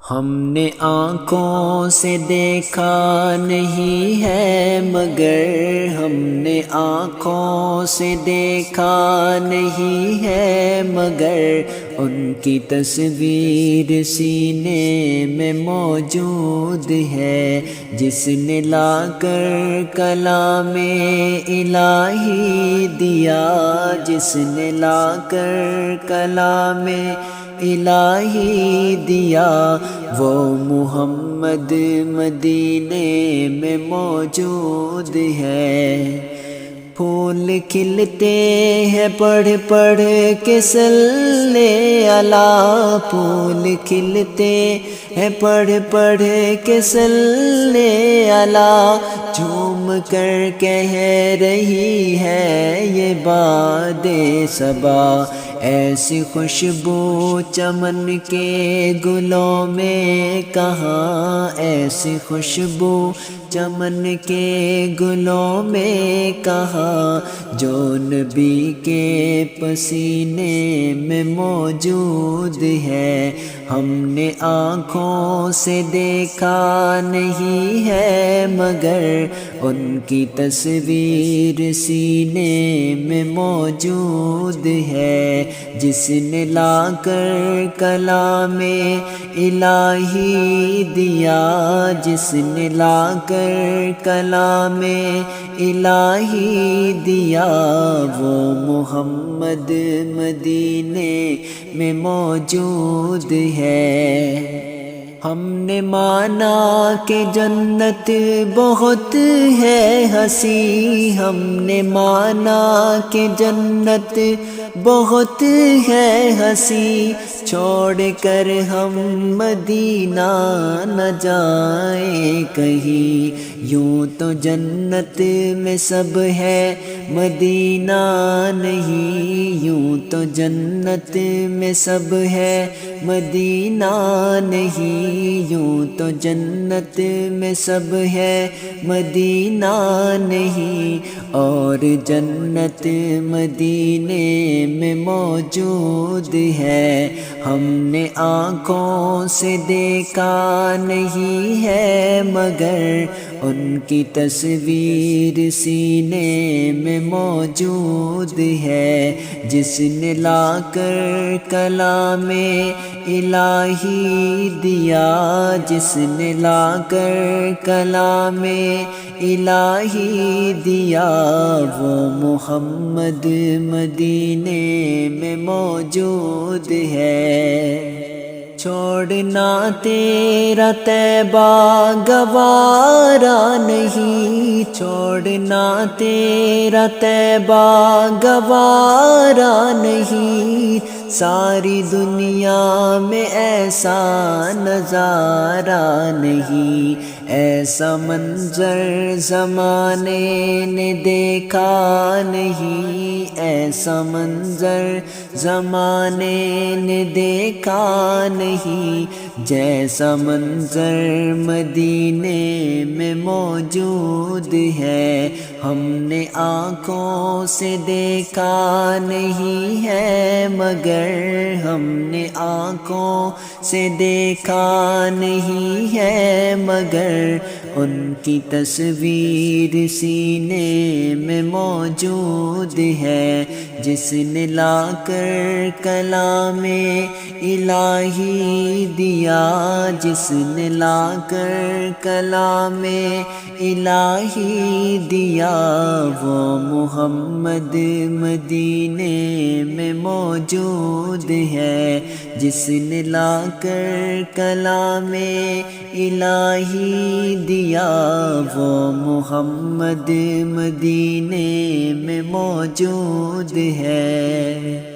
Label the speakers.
Speaker 1: ہم نے آنکھوں سے دیکھا نہیں ہے مگر ہم نے آنکھوں سے دیکھا نہیں ہے مگر ان کی تصویر سینے میں موجود ہے، جس نے لا کر کلام الہی دیا، جس نے لا کر کلام الہی دیا، وہ محمد مدینے میں موجود ہے۔ پھول کھلتے ہیں پڑھ پڑھ کے صلی اللہ، پھول کھلتے ہیں پڑھ پڑھ کے صلی اللہ، جھوم کر کہہ رہی ہے یہ باد صبا، ایسی خوشبو چمن کے گلوں میں کہاں، ایسی خوشبو چمن کے گلوں میں کہاں، جو نبی کے پسینے میں موجود ہے۔ ہم نے آنکھوں سے دیکھا نہیں ہے مگر ان کی تصویر سینے میں موجود ہے، جس نے لا کر کلام الہی دیا، جس نے لا کر کلام الہی دیا، وہ محمد مدینے میں موجود ہے۔ ہم نے مانا کہ جنت بہت ہے ہنسی، ہم نے مانا کہ جنت بہت ہے ہنسی، چھوڑ کر ہم مدینہ نہ جائیں کہیں، یوں تو جنت میں سب ہے مدینہ نہیں، یوں تو جنت میں سب ہے مدینہ نہیں، یوں تو جنت میں سب ہے مدینہ نہیں، اور جنت مدینے میں موجود ہے۔ ہم نے آنکھوں سے دیکھا نہیں ہے مگر ان کی تصویر سینے میں موجود ہے، جس نے لا کر کلام الہی دیا، جس نے لا کر کلام الہی دیا، وہ محمد مدینے میں موجود ہے۔ چھوڑنا تیرا طیبہ گوارا نہیں، چھوڑنا تیرا طیبہ گوارا نہیں، ساری دنیا میں ایسا نظارہ نہیں، ایسا منظر زمانے نے دیکھا نہیں، ایسا منظر زمانے نے دیکھا نہیں، جیسا منظر مدینے میں موجود ہے۔ ہم نے آنکھوں سے دیکھا نہیں ہے مگر ہم نے آنکھوں سے دیکھا نہیں ہے مگر ان کی تصویر سینے میں موجود ہے، جس نے لا کر کلام الہی دیا، جس نے لا کر کلام الہی دیا، وہ محمد مدینے میں موجود ہے، جس نے لا کر کلام الہی دیا، وہ محمد مدینے میں موجود ہے۔